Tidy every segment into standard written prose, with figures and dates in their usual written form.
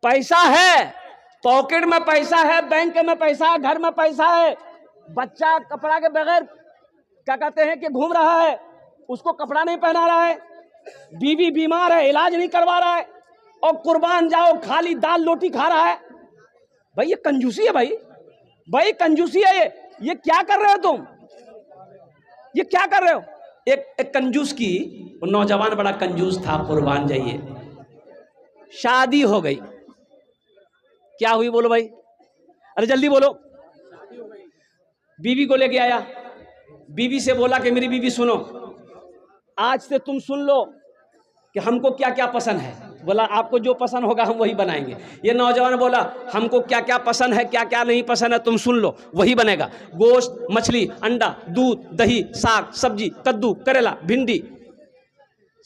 पैसा है, पॉकेट में पैसा है, बैंक में पैसा है, घर में पैसा है, बच्चा कपड़ा के बगैर क्या कहते हैं कि घूम रहा है, उसको कपड़ा नहीं पहना रहा है, बीवी बीमार है, इलाज नहीं करवा रहा है, और कुर्बान जाओ खाली दाल रोटी खा रहा है। भाई ये कंजूसी है, भाई कंजूसी है। ये क्या कर रहे हो तुम? ये क्या कर रहे हो? एक कंजूस की, नौजवान बड़ा कंजूस था, कुर्बान जाइए, शादी हो गई। क्या हुई बोलो भाई, अरे जल्दी बोलो। बीवी को लेके आया, बीवी से बोला कि मेरी बीवी सुनो, आज से तुम सुन लो कि हमको क्या क्या पसंद है। बोला आपको जो पसंद होगा हम वही बनाएंगे। ये नौजवान बोला हमको क्या क्या पसंद है, क्या क्या नहीं पसंद है, तुम सुन लो, वही बनेगा। गोश्त, मछली, अंडा, दूध, दही, साग, सब्जी, कद्दू, करेला, भिंडी,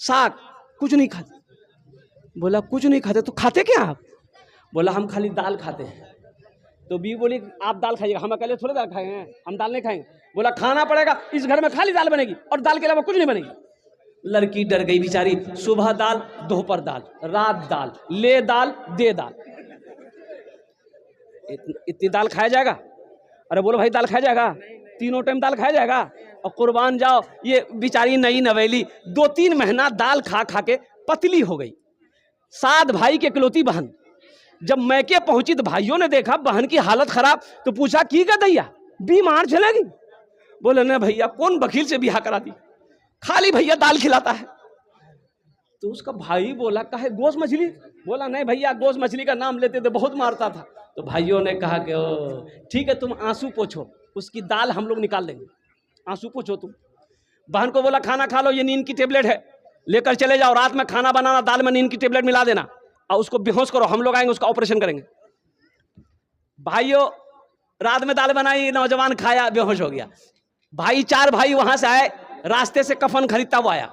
साग, कुछ नहीं खाते। बोला कुछ नहीं खाते, तो खाते क्या आप? बोला हम खाली दाल खाते हैं। तो बीवी बोली आप दाल खाइएगा, हम अकेले थोड़े दाल खाएंगे, हम दाल नहीं खाएंगे। बोला खाना पड़ेगा, इस घर में खाली दाल बनेगी और दाल के अलावा कुछ नहीं बनेगी। लड़की डर गई बेचारी, सुबह दाल, दोपहर दाल, रात दाल, ले दाल दे दाल। इतनी दाल खाया जाएगा? अरे बोलो भाई दाल खाया जाएगा? तीनों टाइम दाल खाया जाएगा? और कुर्बान जाओ, ये बेचारी नई नवेली 2-3 महीना दाल खा खा के पतली हो गई। 7 भाई के इकलौती बहन, जब मैके पहुंची तो भाइयों ने देखा बहन की हालत खराब, तो पूछा की का दैया बीमार चलेगी? बोले ना भैया, कौन वकील से बियाह करा दी, खाली भैया दाल खिलाता है। तो उसका भाई बोला काहे गोश्त मछली? बोला नहीं भैया, गोश्त मछली का नाम लेते थे बहुत मारता था। तो भाइयों ने कहा कि ओ ठीक है, तुम आंसू पोछो, उसकी दाल हम लोग निकाल देंगे, आंसू पोछो तुम। बहन को बोला खाना खा लो, ये नींद की टेबलेट है, लेकर चले जाओ, रात में खाना बनाना, दाल में नींद की टेबलेट मिला देना और उसको बेहोश करो, हम लोग आएंगे उसका ऑपरेशन करेंगे। भाइयों रात में दाल बनाई, नौजवान खाया, बेहोश हो गया। भाई 4 भाई वहां से आए, रास्ते से कफन खरीदता हुआ आया,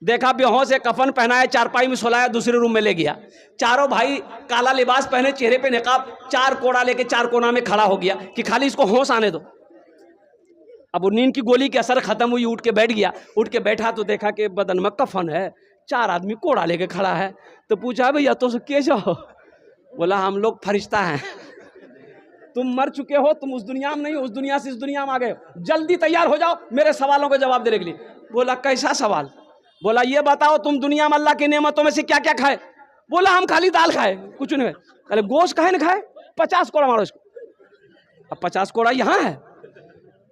देखा बेहोश है, कफन पहनाया, चारपाई में सुलाया, दूसरे रूम में ले गया। चारों भाई काला लिबास पहने, चेहरे पे नकाब, 4 कोड़ा लेके 4 कोना में खड़ा हो गया कि खाली इसको होश आने दो। अब वो नींद की गोली की असर खत्म हुई, उठ के बैठ गया। उठ के बैठा तो देखा कि बदन में कफन है, 4 आदमी कोड़ा लेके खड़ा है। तो पूछा भैया तो कैसे हो? बोला हम लोग फरिश्ता हैं, तुम मर चुके हो, तुम उस दुनिया में नहीं हो, उस दुनिया से इस दुनिया में आ गए, जल्दी तैयार हो जाओ मेरे सवालों का जवाब देने के लिए। बोला कैसा सवाल? बोला ये बताओ तुम दुनिया में अल्लाह की नेमतों में से क्या क्या खाए? बोला हम खाली दाल खाए, कुछ नहीं खाए। अरे गोश्त खाए ना खाए? 50 कोड़ा मारो इसको। अब 50 कोड़ा यहाँ है,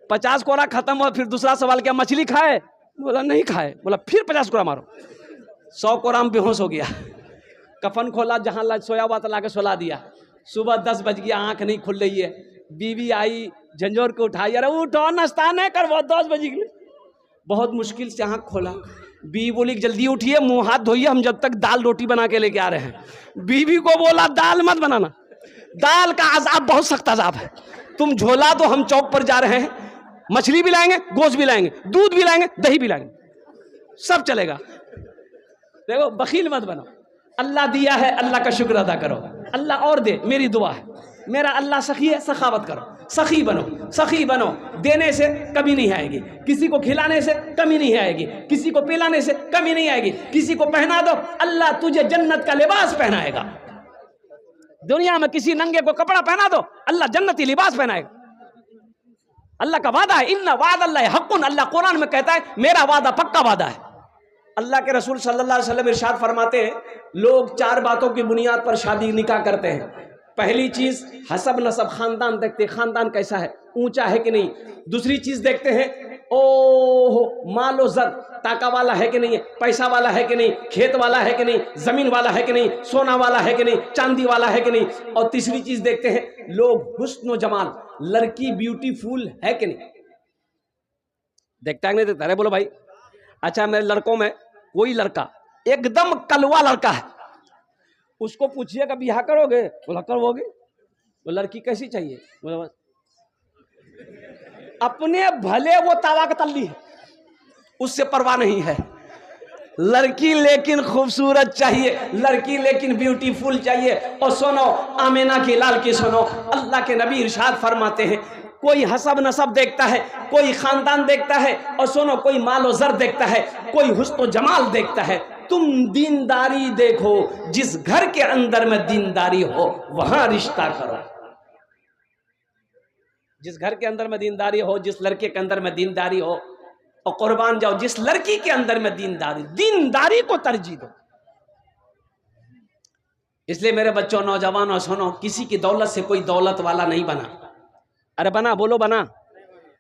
50 कोड़ा खत्म हुआ। फिर दूसरा सवाल क्या मछली खाए? बोला नहीं खाए। बोला फिर 50 कोड़ा मारो। 100 कोड़ा में बेहोश हो गया। कफन खोला, जहाँ सोया हुआ था लाके सुला दिया। सुबह 10 बज गया, आंख नहीं खुल रही है। बीवी आई, झंझोर को उठाई, अरे उठो नाश्ता नहीं करवाओ, 10 बज गए। बहुत मुश्किल से आंख खोला। बीवी बोली जल्दी उठिए, मुंह हाथ धोइए, हम जब तक दाल रोटी बना के लेके आ रहे हैं। बीवी को बोला दाल मत बनाना, दाल का अजाब बहुत सख्त अजाब है, तुम झोला दो, हम चौक पर जा रहे हैं, मछली भी लाएंगे, गोश्त भी लाएंगे, दूध भी लाएंगे, दही भी लाएंगे, सब चलेगा। देखो बखील मत बनो, अल्लाह दिया है, अल्लाह का शुक्र अदा करो, अल्लाह और दे, मेरी दुआ है। मेरा अल्लाह सखी है, सखावत करो, सखी बनो, सखी बनो। देने से कमी नहीं आएगी, किसी को खिलाने से कमी नहीं आएगी, किसी को पिलाने से कमी नहीं आएगी, किसी को पहना दो, अल्लाह तुझे जन्नत का लिबास पहनाएगा। दुनिया में किसी नंगे को कपड़ा पहना दो, अल्लाह जन्नती लिबास पहनाएगा। अल्लाह का वादा है, इन्ना वादा अल्लाह हक़्क़ुन, अल्लाह कुरान में कहता है मेरा वादा पक्का वादा है। अल्लाह के रसूल सल्लल्लाहु अलैहि वसल्लम इरशाद फरमाते हैं, लोग 4 बातों की बुनियाद पर शादी निकाह करते हैं। पहली चीज हसब नसब, खानदान देखते हैं, खानदान कैसा है, ऊंचा है कि नहीं। दूसरी चीज देखते हैं, ओहो मालो जर, ताका वाला है कि नहीं है, पैसा वाला है कि नहीं, खेत वाला है कि नहीं, जमीन वाला है कि नहीं, सोना वाला है कि नहीं, चांदी वाला है कि नहीं। और तीसरी चीज देखते हैं लोग हुस्न व जमाल, लड़की ब्यूटीफुल है कि नहीं। देखता है नहीं देखता? अरे बोलो भाई। अच्छा मेरे लड़कों में कोई लड़का एकदम कलवा लड़का है, उसको पूछिएगा बियाह करोगे? बोला करोगे। वो लड़की कैसी चाहिए? बोला अपने भले वो तावा का तल्ली है, उससे परवाह नहीं है। लड़की लेकिन खूबसूरत चाहिए, लड़की लेकिन ब्यूटीफुल चाहिए। और सुनो आमिना की लाल की सुनो, अल्लाह के नबी इरशाद फरमाते हैं, कोई हसब नसब देखता है, कोई खानदान देखता है, और सुनो कोई मालो जर देखता है, कोई हुस्न जमाल देखता है, तुम दीनदारी देखो, जिस घर के अंदर में दीनदारी हो वहां रिश्ता करो। जिस घर के अंदर में दीनदारी हो, जिस लड़के के अंदर में दीनदारी हो, और कुर्बान जाओ जिस लड़की के अंदर में दीनदारी को तरजीह दो। इसलिए मेरे बच्चों, नौजवानों, सुनो, किसी की दौलत से कोई दौलत वाला नहीं बना। अरे बना, बोलो बना।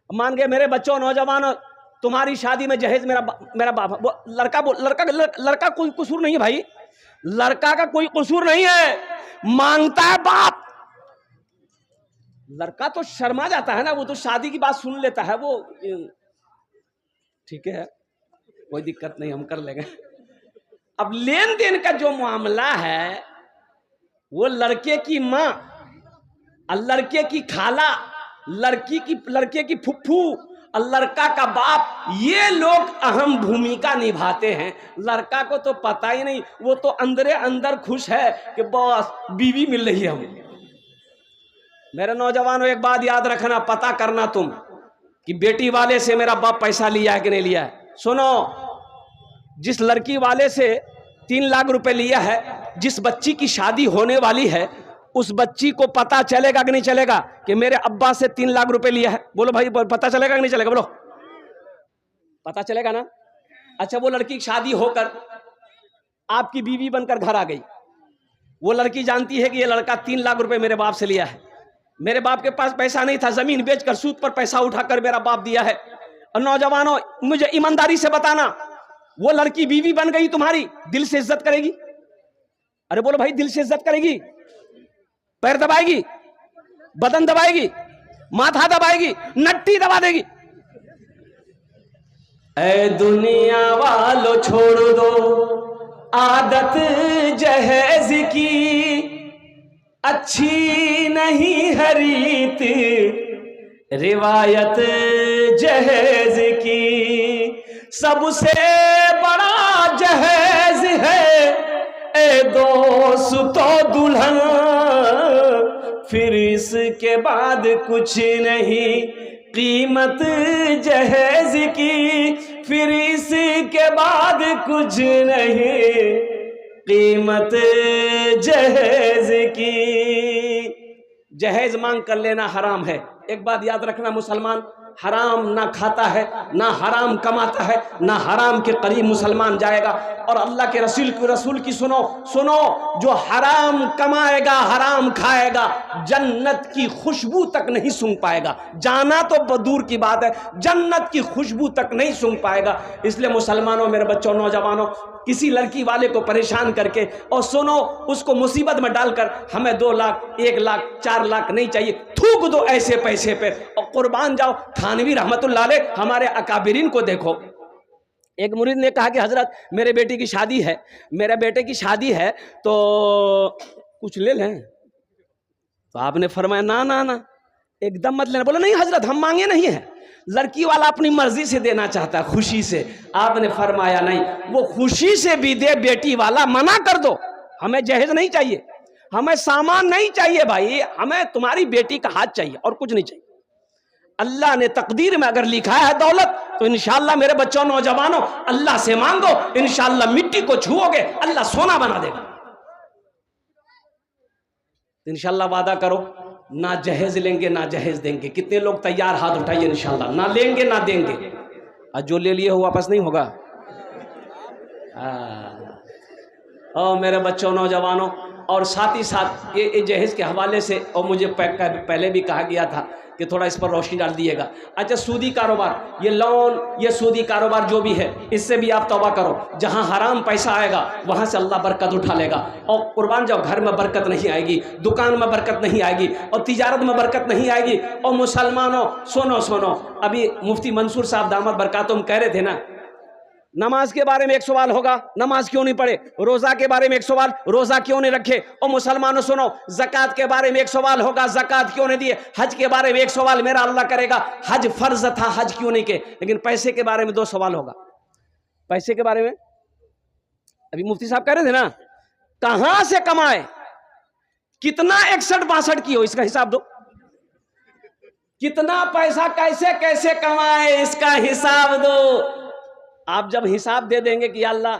मान गए मेरे बच्चों, नौजवानों, तुम्हारी शादी में जहेज मेरा बाप, लड़का कोई कसूर नहीं है भाई, लड़का का कोई कसूर नहीं है, मांगता है बाप। लड़का तो शर्मा जाता है ना, वो तो शादी की बात सुन लेता है, वो ठीक है कोई दिक्कत नहीं, हम कर लेंगे। अब लेन देन का जो मामला है, वो लड़के की माँ, लड़के की खाला, लड़के की फुफ्फू और लड़का का बाप, ये लोग अहम भूमिका निभाते हैं। लड़का को तो पता ही नहीं, वो तो अंदरे अंदर खुश है कि बस बीवी मिल रही है हमें। मेरे नौजवानों, एक बात याद रखना, पता करना तुम कि बेटी वाले से मेरा बाप पैसा लिया है कि नहीं लिया है। सुनो, जिस लड़की वाले से 3 लाख रुपए लिया है, जिस बच्ची की शादी होने वाली है, उस बच्ची को पता चलेगा कि नहीं चलेगा कि मेरे अब्बा से 3 लाख रुपए लिया है? बोलो भाई, पता चलेगा कि नहीं चलेगा? बोलो, पता चलेगा ना। अच्छा, वो लड़की की शादी होकर आपकी बीवी बनकर घर आ गई, वो लड़की जानती है कि ये लड़का 3 लाख रुपए मेरे बाप से लिया है, मेरे बाप के पास पैसा नहीं था, जमीन बेचकर सूद पर पैसा उठाकर मेरा बाप दिया है। और नौजवानों, मुझे ईमानदारी से बताना, वो लड़की बीवी बन गई तुम्हारी, दिल से इज्जत करेगी? अरे बोलो भाई, दिल से इज्जत करेगी? पैर दबाएगी, बदन दबाएगी, माथा दबाएगी, नट्टी दबा देगी? ऐ दुनिया वालों छोड़ दो आदत जहेज की, अच्छी नहीं हरीत रिवायत जहेज की। सबसे बड़ा जहेज है ए दोस्तों दुल्हन, फिर इसके बाद कुछ नहीं कीमत जहेज की, फिर इसके बाद कुछ नहीं कीमत जहेज की। जहेज मांग कर लेना हराम है। एक बात याद रखना, मुसलमान हराम ना खाता है, ना हराम कमाता है, ना हराम के करीब मुसलमान जाएगा। और अल्लाह के रसूल की सुनो, जो हराम कमाएगा, हराम खाएगा, जन्नत की खुशबू तक नहीं सूंघ पाएगा। जाना तो दूर की बात है, जन्नत की खुशबू तक नहीं सूंघ पाएगा। इसलिए मुसलमानों, मेरे बच्चों, नौजवानों, किसी लड़की वाले को परेशान करके और सुनो उसको मुसीबत में डालकर हमें 2 लाख, 1 लाख, 4 लाख नहीं चाहिए, थूक दो ऐसे पैसे पे और कुर्बान जाओ। थानवी रहमतुल्लाह अलैह, हमारे अकाबिरीन को देखो। एक मुरीद ने कहा कि हजरत, मेरे बेटे की शादी है, मेरे बेटे की शादी है, तो कुछ ले लें? तो आपने फरमाया ना ना ना, एकदम मत लेना। बोला नहीं हजरत, हम मांगे नहीं है, लड़की वाला अपनी मर्जी से देना चाहता है, खुशी से। आपने फरमाया नहीं, वो खुशी से भी दे, बेटी वाला मना कर दो, हमें जहेज नहीं चाहिए, हमें सामान नहीं चाहिए भाई, हमें तुम्हारी बेटी का हाथ चाहिए और कुछ नहीं चाहिए। अल्लाह ने तकदीर में अगर लिखा है दौलत, तो इंशाअल्लाह मेरे बच्चों, नौजवानों, अल्लाह से मांगो, इंशाअल्लाह मिट्टी को छुओगे अल्लाह सोना बना देगा। इंशाअल्लाह वादा करो, ना जहेज लेंगे ना जहेज देंगे। कितने लोग तैयार? हाथ उठाइए। इंशाअल्लाह ना लेंगे ना देंगे, और जो ले लिए हो वापस नहीं होगा। और मेरे बच्चों, नौजवानों, और साथ ही साथ ये जहेज के हवाले से, और मुझे पहले भी कहा गया था कि थोड़ा इस पर रोशनी डाल दिएगा। अच्छा, सूदी कारोबार, ये लोन, ये सूदी कारोबार जो भी है, इससे भी आप तौबा करो। जहां हराम पैसा आएगा वहां से अल्लाह बरकत उठा लेगा। और कुर्बान जाओ, घर में बरकत नहीं आएगी, दुकान में बरकत नहीं आएगी, और तिजारत में बरकत नहीं आएगी। और मुसलमानों, सुनो, अभी मुफ्ती मंसूर साहब दामद बरकातुम कह रहे थे ना, नमाज के बारे में एक सवाल होगा, नमाज क्यों नहीं पढ़े? रोजा के बारे में एक सवाल, रोजा क्यों नहीं रखे? और मुसलमानों सुनो, ज़कात के बारे में एक सवाल होगा, ज़कात क्यों नहीं दिए? हज के बारे में एक सवाल मेरा अल्लाह करेगा, हज फर्ज था, हज क्यों नहीं किए? लेकिन पैसे के बारे में 2 सवाल होगा। पैसे के बारे में अभी मुफ्ती साहब कह रहे थे ना, कहां से कमाए, कितना 61-62 की हो, इसका हिसाब दो। कितना पैसा कैसे कैसे कमाए, इसका हिसाब दो। आप जब हिसाब दे देंगे कि अल्लाह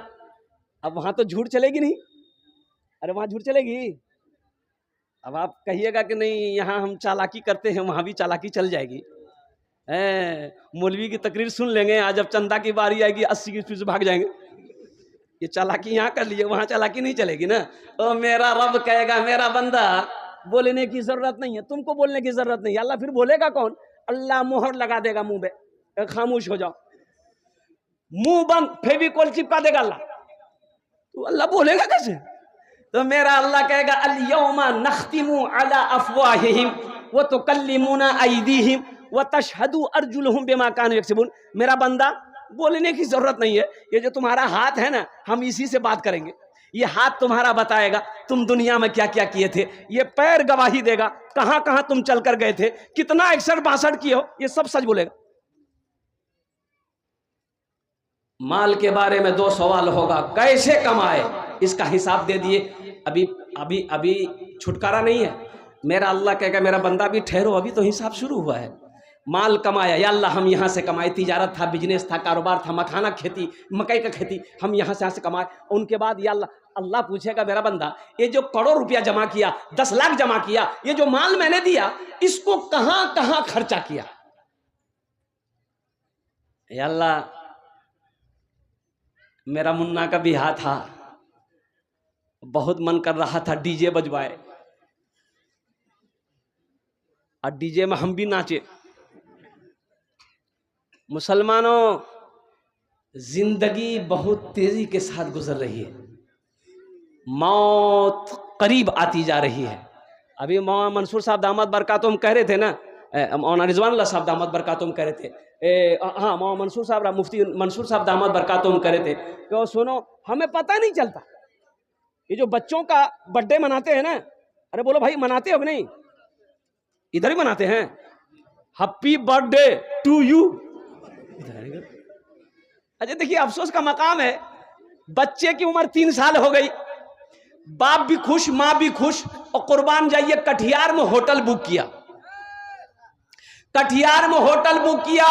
अब वहां तो झूठ चलेगी नहीं, अरे वहां झूठ चलेगी। अब आप कहिएगा कि नहीं यहाँ हम चालाकी करते हैं, वहां भी चालाकी चल जाएगी। मौलवी की तकरीर सुन लेंगे, आज जब चंदा की बारी आएगी 80 की स्पीड से भाग जाएंगे। ये चालाकी यहाँ कर लीजिए, वहां चालाकी नहीं चलेगी ना। तो मेरा रब कहेगा मेरा बंदा बोलने की जरूरत नहीं है, तुमको बोलने की जरूरत नहीं है। अल्लाह फिर बोलेगा कौन? अल्लाह मोहर लगा देगा मुंह पे, खामोश हो जाओ, मुंह बंद, फेविकोल चिपका देगा अल्लाह। तो अल्लाह बोलेगा कैसे? तो मेरा अल्लाह कहेगा अल-यौमा नख्तिमु अला अफवाहिहिम व तुकल्लिमुना अयदीहिम व तशहदु अर्जुलुहुम बिमा कानू यक्सिबून। मेरा बंदा बोलने की जरूरत नहीं है, ये जो तुम्हारा हाथ है ना, हम इसी से बात करेंगे। ये हाथ तुम्हारा बताएगा तुम दुनिया में क्या क्या किए थे, ये पैर गवाही देगा कहां कहां तुम चलकर गए थे, कितना 61-62 किए हो, ये सब सच बोलेगा। माल के बारे में 2 सवाल होगा, कैसे कमाए इसका हिसाब दे दिए, अभी अभी अभी छुटकारा नहीं है। मेरा अल्लाह कहेगा मेरा बंदा भी ठहरो, अभी तो हिसाब शुरू हुआ है। माल कमाया, या अल्लाह हम यहाँ से कमाए, तिजारत था, बिजनेस था, कारोबार था, मखाना खेती, मकई का खेती, हम यहाँ से कमाए। उनके बाद या अल्लाह पूछेगा मेरा बंदा ये जो करोड़ रुपया जमा किया, 10 लाख जमा किया, ये जो माल मैंने दिया इसको कहां कहां खर्चा किया? या अल्लाह मेरा मुन्ना का बियाह था, बहुत मन कर रहा था डीजे बजवाए, और डीजे में हम भी नाचे। मुसलमानों, जिंदगी बहुत तेजी के साथ गुजर रही है, मौत करीब आती जा रही है। अभी मौलाना मंसूर साहब दामद बरकातुम कह रहे थे ना, मौलाना रिजवान अल्लाह साहब दामद बरकातुम कह रहे थे, हाँ मौलाना मंसूर साहब, मुफ्ती मंसूर साहब दामद बरकातुम कह रहे थे कि सुनो हमें पता नहीं चलता, ये जो बच्चों का बर्थडे मनाते हैं ना, अरे बोलो भाई मनाते हो कि नहीं? इधर ही मनाते हैं, हैप्पी बर्थडे टू यू। अच्छा देखिए अफसोस का मकाम है, बच्चे की उम्र 3 साल हो गई, बाप भी खुश, मां भी खुश, और कुर्बान जाइए कटिहार में होटल बुक किया, कटिहार में होटल बुक किया,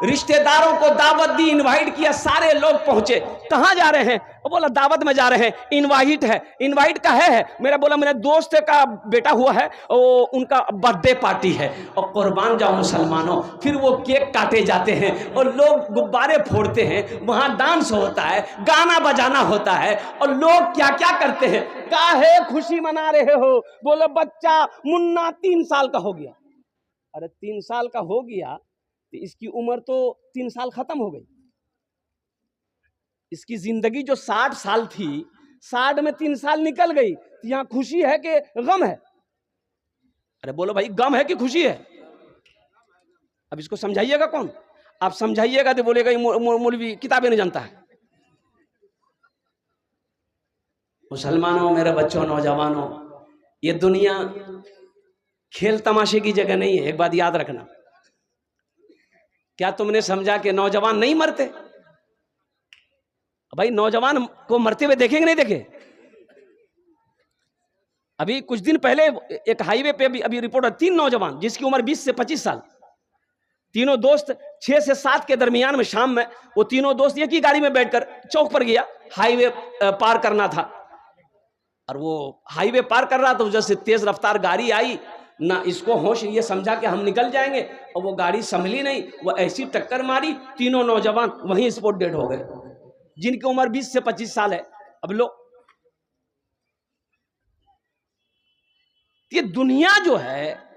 रिश्तेदारों को दावत दी, इनवाइट किया, सारे लोग पहुंचे। कहां जा रहे हैं? वो बोला दावत में जा रहे हैं, इनवाइट है। इनवाइट का है? मेरा बोला मेरे दोस्त का बेटा हुआ है, वो उनका बर्थडे पार्टी है। और कुर्बान जाओ मुसलमानों, फिर वो केक काटे जाते हैं और लोग गुब्बारे फोड़ते हैं, वहां डांस होता है, गाना बजाना होता है, और लोग क्या क्या करते हैं। काहे खुशी मना रहे हो? बोले बच्चा मुन्ना 3 साल का हो गया। अरे 3 साल का हो गया तो इसकी उम्र तो 3 साल खत्म हो गई। इसकी जिंदगी जो 60 साल थी, 60 में 3 साल निकल गई, तो यहां खुशी है कि गम है? अरे बोलो भाई गम है कि खुशी है? अब इसको समझाइएगा कौन? आप समझाइएगा तो बोलेगा मौलवी किताबें नहीं जानता है। मुसलमानों, मेरे बच्चों, नौजवानों, ये दुनिया खेल तमाशे की जगह नहीं है। एक बात याद रखना, क्या तुमने समझा कि नौजवान नहीं मरते? भाई नौजवान को मरते हुए देखेंगे नहीं देखे? अभी कुछ दिन पहले एक हाईवे पे अभी रिपोर्ट है, 3 नौजवान जिसकी उम्र 20 से 25 साल, तीनों दोस्त 6 से 7 के दरमियान में शाम में वो तीनों दोस्त एक ही गाड़ी में बैठकर चौक पर गया, हाईवे पार करना था, और वो हाईवे पार कर रहा था, जैसे तेज रफ्तार गाड़ी आई ना, इसको होश, ये समझा कि हम निकल जाएंगे, और वो गाड़ी संभली नहीं, वो ऐसी टक्कर मारी, तीनों नौजवान वहीं स्पॉट डेड हो गए, जिनकी उम्र 20 से 25 साल है। अब लो, ये दुनिया जो है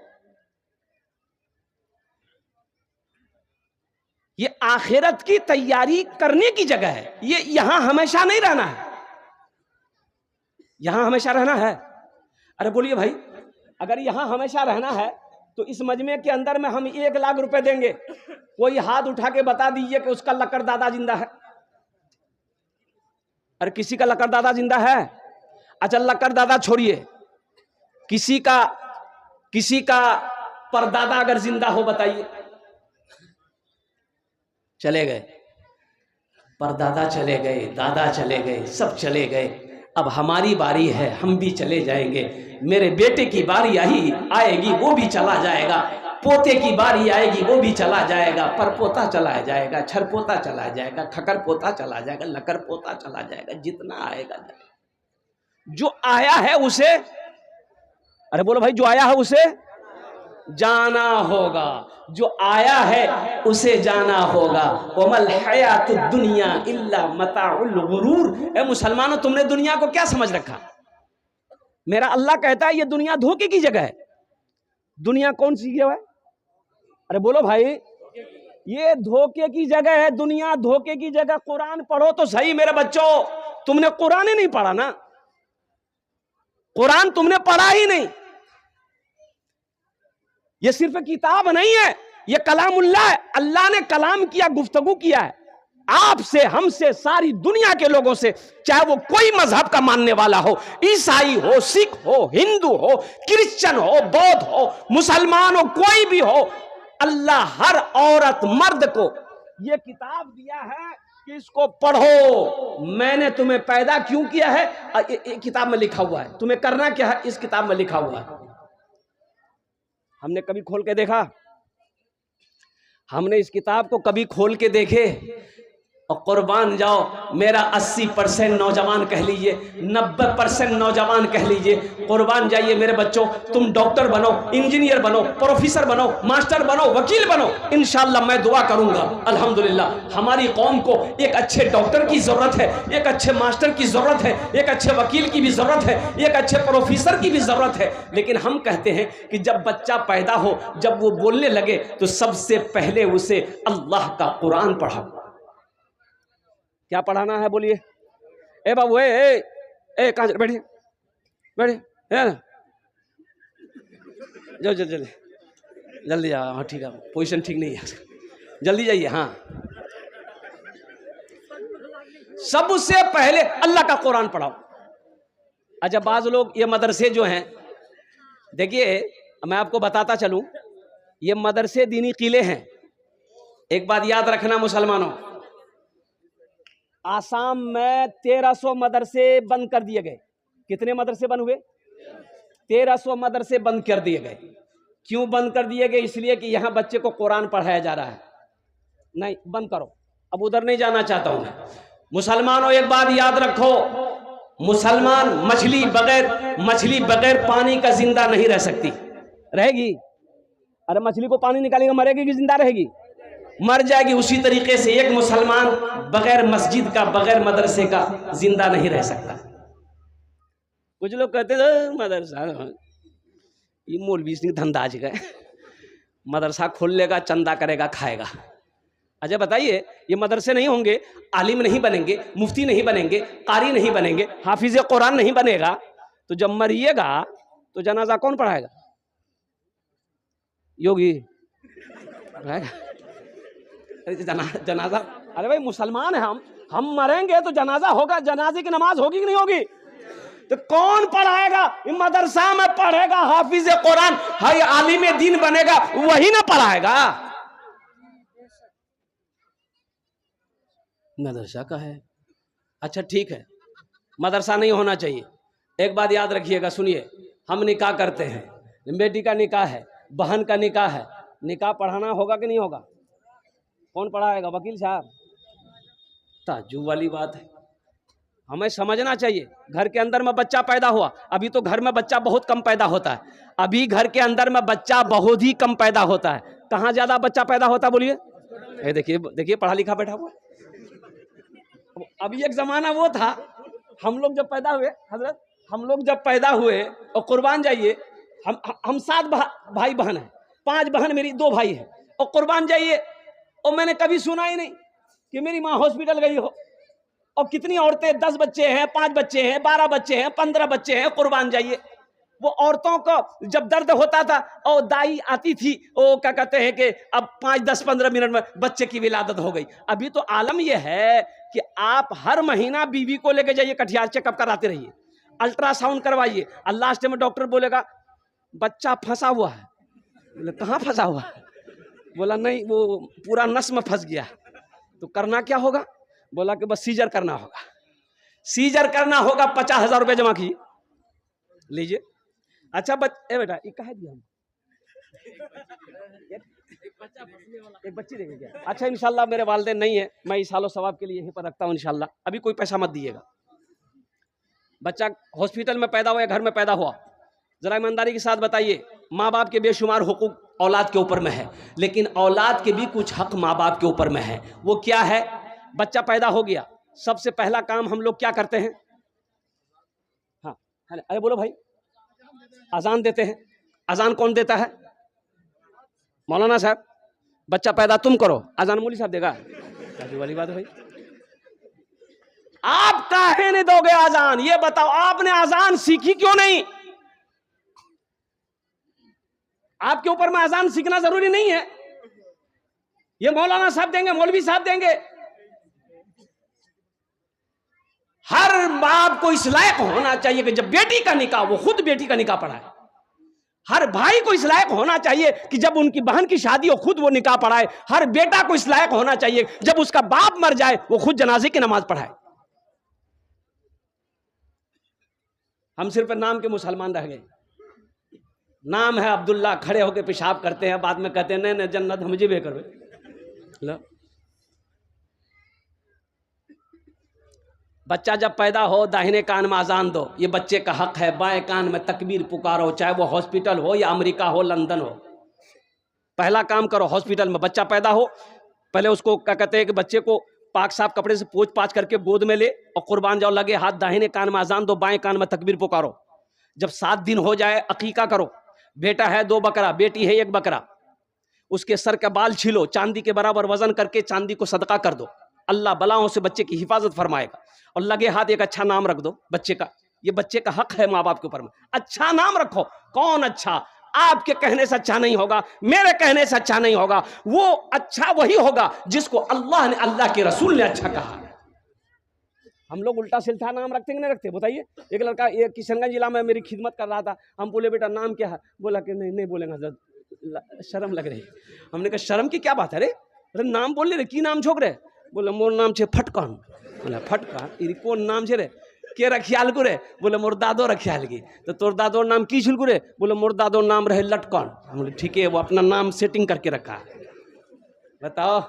ये आखिरत की तैयारी करने की जगह है, ये यहां हमेशा नहीं रहना है, यहां हमेशा रहना है। अरे बोलिए भाई, अगर यहां हमेशा रहना है तो इस मजमे के अंदर में हम 1 लाख रुपए देंगे, कोई हाथ उठा के बता दीजिए कि उसका लक्कड़ दादा जिंदा है। अरे किसी का लक्कड़ दादा जिंदा है? अच्छा लक्कड़ दादा छोड़िए, किसी का परदादा अगर जिंदा हो बताइए। चले गए, परदादा चले गए, दादा चले गए, सब चले गए, अब हमारी बारी है, हम भी चले जाएंगे, मेरे बेटे की बारी आएगी, वो भी चला जाएगा। पोते की बारी आएगी वो भी चला जाएगा, परपोता चला जाएगा, छरपोता चला जाएगा, खकर पोता चला जाएगा, लकर पोता चला जाएगा, जितना आएगा जाएगा। जो आया है उसे, अरे बोलो भाई, जो आया है उसे जाना होगा, जो आया है उसे जाना होगा। वमल हयातुद दुनिया इल्ला मताउल गुरूर। ए मुसलमानों, तुमने दुनिया को क्या समझ रखा? मेरा अल्लाह कहता है ये दुनिया धोखे की जगह है। दुनिया कौन सी जगह है? अरे बोलो भाई, ये धोखे की जगह है, दुनिया धोखे की जगह। कुरान पढ़ो तो सही मेरे बच्चों, तुमने कुरान ही नहीं पढ़ा ना, कुरान तुमने पढ़ा ही नहीं। ये सिर्फ किताब नहीं है, ये कलामुल्लाह है। अल्लाह ने कलाम किया, गुफ्तगू किया है आपसे, हमसे, सारी दुनिया के लोगों से, चाहे वो कोई मजहब का मानने वाला हो, ईसाई हो, सिख हो, हिंदू हो, क्रिश्चियन हो, बौद्ध हो, मुसलमान हो, कोई भी हो। अल्लाह हर औरत मर्द को ये किताब दिया है कि इसको पढ़ो। मैंने तुम्हें पैदा क्यों किया है, किताब में लिखा हुआ है। तुम्हें करना क्या है, इस किताब में लिखा हुआ है। हमने कभी खोल के देखा? हमने इस किताब को कभी खोल के देखे? और कुर्बान जाओ, मेरा 80% नौजवान कह लीजिए, 90% नौजवान कह लीजिए, कुर्बान जाइए मेरे बच्चों, तुम डॉक्टर बनो, इंजीनियर बनो, प्रोफेसर बनो, मास्टर बनो, वकील बनो। इंशाअल्लाह मैं दुआ करूंगा, अल्हम्दुलिल्लाह हमारी कौम को एक अच्छे डॉक्टर की जरूरत है, एक अच्छे मास्टर की जरूरत है, एक अच्छे वकील की भी जरूरत है, एक अच्छे प्रोफेसर की भी जरूरत है। लेकिन हम कहते हैं कि जब बच्चा पैदा हो, जब वो बोलने लगे, तो सबसे पहले उसे अल्लाह का कुरान पढ़ाओ। क्या पढ़ाना है बोलिए? ए बाबू, ए कहाँ बैठिए, बैठिए, जाओ जल्दी जल्दी जाओ। हाँ ठीक है, पोजीशन ठीक नहीं है, जल्दी जाइए। हाँ, सबसे पहले अल्लाह का कुरान पढ़ाओ। अच्छा, बाज लोग ये मदरसे जो हैं, देखिए मैं आपको बताता चलूं, ये मदरसे दीनी किले हैं। एक बात याद रखना मुसलमानों, आसाम में 1300 मदरसे बंद कर दिए गए। कितने मदरसे बंद हुए? 1300 मदरसे बंद कर दिए गए। क्यों बंद कर दिए गए? इसलिए कि यहां बच्चे को कुरान पढ़ाया जा रहा है। नहीं, बंद करो, अब उधर नहीं जाना चाहता हूं। मुसलमानों एक बात याद रखो, मुसलमान मछली बगैर पानी का जिंदा नहीं रह सकती। रहेगी? अरे मछली को पानी निकालेगा, मरेगी कि जिंदा रहेगी? मर जाएगी। उसी तरीके से एक मुसलमान बगैर मस्जिद का, बगैर मदरसे का जिंदा नहीं रह सकता। कुछ लोग कहते हैं मदरसा, ये मौलवी सिंह धंधाज गए, मदरसा खोल लेगा, चंदा करेगा, खाएगा। अच्छा बताइए, ये मदरसे नहीं होंगे, आलिम नहीं बनेंगे, मुफ्ती नहीं बनेंगे, कारी नहीं बनेंगे, हाफिज कुरान नहीं बनेगा, तो जब मरिएगा तो जनाजा कौन पढ़ाएगा? योगी पढ़ाएगा जनाजा? अरे भाई मुसलमान है हम मरेंगे तो जनाजा होगा, जनाजे की नमाज होगी कि नहीं होगी? तो कौन पढ़ाएगा? मदरसा में पढ़ेगा हाफिज कुरान, हाय आलिम दीन बनेगा, वही ना पढ़ाएगा। मदरसा का है। अच्छा ठीक है, मदरसा नहीं होना चाहिए। एक बात याद रखिएगा, सुनिए, हम निकाह करते हैं, बेटी का निकाह है, बहन का निकाह है, निकाह पढ़ाना होगा कि नहीं होगा? कौन पढ़ाएगा? वकील साहब? ताज्जुब वाली बात है, हमें समझना चाहिए। घर के अंदर में बच्चा पैदा हुआ, अभी तो घर में बच्चा बहुत कम पैदा होता है, अभी घर के अंदर में बच्चा बहुत ही कम पैदा होता है। कहाँ ज्यादा बच्चा पैदा होता है बोलिए? देखिए पढ़ा लिखा बैठा हुआ। अभी एक जमाना वो था, हम लोग जब पैदा हुए, हजरत हम लोग जब पैदा हुए, और कुर्बान जाइए, हम 7 भाई बहन हैं, 5 बहन मेरी, 2 भाई हैं, और कुर्बान जाइए, और मैंने कभी सुना ही नहीं कि मेरी माँ हॉस्पिटल गई हो। और कितनी औरतें, 10 बच्चे हैं, 5 बच्चे हैं, 12 बच्चे हैं, 15 बच्चे हैं, कुर्बान जाइए। वो औरतों को जब दर्द होता था और दाई आती थी, वो क्या कहते हैं कि अब 5, 10, 15 मिनट में बच्चे की विलादत हो गई। अभी तो आलम यह है कि आप हर महीना बीवी को लेके जाइए, कटिहार चेकअप कराते रहिए, अल्ट्रासाउंड करवाइए, और लास्ट में डॉक्टर बोलेगा बच्चा फंसा हुआ है। बोले कहाँ फंसा हुआ है? बोला नहीं, वो पूरा नस में फंस गया। तो करना क्या होगा? बोला कि बस सीजर करना होगा। सीजर करना होगा, 50,000 रुपये जमा कीजिए, लीजिए। अच्छा बेटा, ये कहा दिया हम? एक बच्ची देंगे क्या? अच्छा इंशाल्लाह मेरे वालिदैन नहीं है, मैं इस हालो सवाब के लिए यहीं पर रखता हूँ इंशाल्लाह। अभी कोई पैसा मत दीजिएगा। बच्चा हॉस्पिटल में पैदा हुआ या घर में पैदा हुआ, जरा ईमानदारी के साथ बताइए, माँ बाप के बेशुमार हुकूक औलाद के ऊपर में है, लेकिन औलाद के भी कुछ हक माँ बाप के ऊपर में है। वो क्या है? बच्चा पैदा हो गया, सबसे पहला काम हम लोग क्या करते हैं? हाँ, अरे बोलो भाई। अजान देते हैं। अजान कौन देता है? मौलाना साहब। बच्चा पैदा तुम करो, अजान मौलवी साहब देगा? शादी वाली बात है भाई। आप काहे नहीं दोगे अजान? ये बताओ, आपने अजान सीखी क्यों नहीं? आपके ऊपर में अजान सीखना जरूरी नहीं है, ये मौलाना साहब देंगे, मौलवी साहब देंगे। हर बाप को इस लायक होना चाहिए कि जब बेटी का निकाह, वो खुद बेटी का निकाह पढ़ाए। हर भाई को इस लायक होना चाहिए कि जब उनकी बहन की शादी हो खुद वो निकाह पढ़ाए। हर बेटा को इस लायक होना चाहिए जब उसका बाप मर जाए वो खुद जनाजे की नमाज पढ़ाए। हम सिर्फ नाम के मुसलमान रह गए। नाम है अब्दुल्ला, खड़े होकर पेशाब करते हैं, बाद में कहते हैं नहीं जन्नत हम जीवे करवे। बच्चा जब पैदा हो दाहिने कान में अजान दो, ये बच्चे का हक है। बाएं कान में तकबीर पुकारो, चाहे वो हॉस्पिटल हो या अमेरिका हो, लंदन हो। पहला काम करो, हॉस्पिटल में बच्चा पैदा हो, पहले उसको क्या कहते हैं कि बच्चे को पाक साफ कपड़े से पोंछ पाछ करके गोद में ले और कुर्बान जाओ, लगे हाथ, दाहिने कान में अजान दो, बाएं कान में तकबीर पुकारो। जब 7 दिन हो जाए अकीका करो। बेटा है 2 बकरा, बेटी है 1 बकरा, उसके सर का बाल छीलो, चांदी के बराबर वजन करके चांदी को सदका कर दो। अल्लाह बलाओं से बच्चे की हिफाजत फरमाएगा। और लगे हाथ एक अच्छा नाम रख दो बच्चे का। ये बच्चे का हक है माँ बाप के ऊपर में। अच्छा नाम रखो। कौन अच्छा? आपके कहने से अच्छा नहीं होगा, मेरे कहने से अच्छा नहीं होगा। वो अच्छा वही होगा जिसको अल्लाह ने, अल्लाह के रसूल ने अच्छा कहा। हम लोग उल्टा सिल्टा नाम रखते कि नहीं रखते? बताइए। एक लड़का ये किशनगंज जिला में मेरी खिदमत कर रहा था, हम बोले बेटा नाम क्या है? बोला कि नहीं बोलेंगे, शर्म लग रही। हमने कहा शर्म की क्या बात है रे? अरे नाम बोल रहे, की नाम छोक रहे? बोले मोर नाम छे फटकान। बोला फटकान कौन नाम छे रे? के रखियाल को रे? बोले मोर दादो रखियाल की। तो तोर दादो नाम की छुल को रे? बोले मोर दादो नाम रहे लटकन। हम बोले ठीक है, वो अपना नाम सेटिंग करके रखा। बताओ,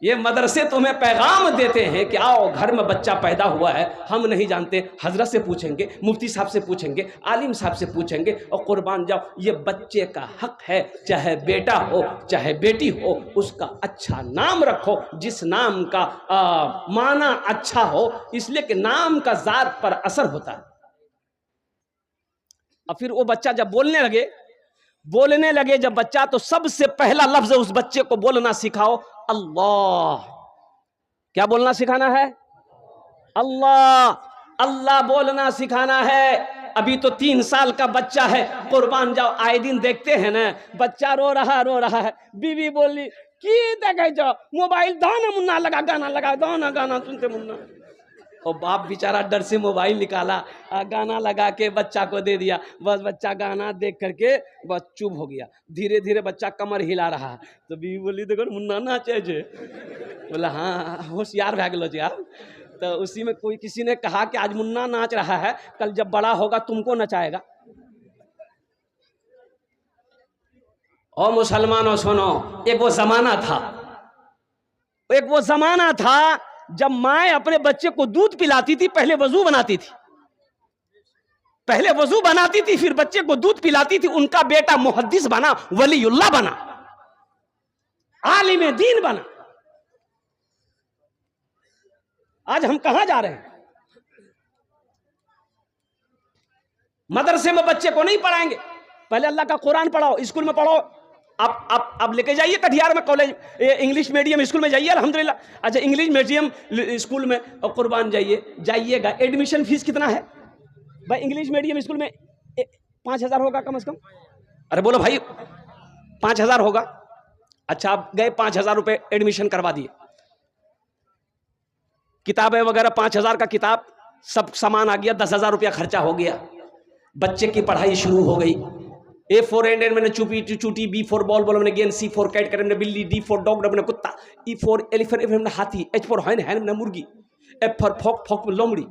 ये मदरसे तुम्हें पैगाम देते हैं कि आओ, घर में बच्चा पैदा हुआ है, हम नहीं जानते, हजरत से पूछेंगे, मुफ्ती साहब से पूछेंगे, आलिम साहब से पूछेंगे और कुर्बान जाओ। ये बच्चे का हक है, चाहे बेटा हो चाहे बेटी हो, उसका अच्छा नाम रखो, जिस नाम का माना अच्छा हो, इसलिए कि नाम का जात पर असर होता है। और फिर वो बच्चा जब बोलने लगे जब बच्चा, तो सबसे पहला लफ्ज उस बच्चे को बोलना सिखाओ, अल्लाह। क्या बोलना सिखाना है? अल्लाह। अल्लाह बोलना सिखाना है। अभी तो 3 साल का बच्चा है, कुर्बान जाओ, आए दिन देखते हैं ना, बच्चा रो रहा है, बीवी बोली की देखे जाओ, मोबाइल दो ना मुन्ना, लगा गाना लगा दो ना, गाना सुनते मुन्ना। और बाप बेचारा डर से मोबाइल निकाला, गाना लगा के बच्चा को दे दिया। बस बच्चा गाना देख करके बस चुप हो गया। धीरे धीरे बच्चा कमर हिला रहा है, तो बीवी बोली देखो मुन्ना नाचे जे। बोला हाँ, होशियार भै गेलो यार। तो उसी में कोई किसी ने कहा कि आज मुन्ना नाच रहा है, कल जब बड़ा होगा तुमको नचाएगा। और मुसलमानों सुनो, एक वो जमाना था जब माए अपने बच्चे को दूध पिलाती थी, पहले वजू बनाती थी, फिर बच्चे को दूध पिलाती थी। उनका बेटा मुहद्दिस बना, वलीउल्लाह बना, आलिम दीन बना। आज हम कहां जा रहे हैं? मदरसे में बच्चे को नहीं पढ़ाएंगे, पहले अल्लाह का कुरान पढ़ाओ, स्कूल में पढ़ो। अब लेके जाइए कटिहार में कॉलेज, इंग्लिश मीडियम स्कूल में जाइए, अल्हम्दुलिल्लाह। अच्छा, इंग्लिश मीडियम स्कूल में और कुर्बान जाइएगा। एडमिशन फीस कितना है भाई? इंग्लिश मीडियम स्कूल में 5,000 होगा कम से कम। अरे बोलो भाई, 5,000 होगा। अच्छा, आप गए 5,000 रुपये एडमिशन करवा दिए, किताबें वगैरह 5,000 का किताब, सब सामान आ गया, 10,000 रुपया खर्चा हो गया। बच्चे की पढ़ाई शुरू हो गई। A for एंड मैंने चूटी, B for बॉल मैंने गेंद, C for कैट करे मैंने बिल्ली, D for डॉग मैंने कुत्ता, E for एलिफेंट मैंने हाथी, H for हैन मैंने मुर्गी, F for फॉक लोमड़ी।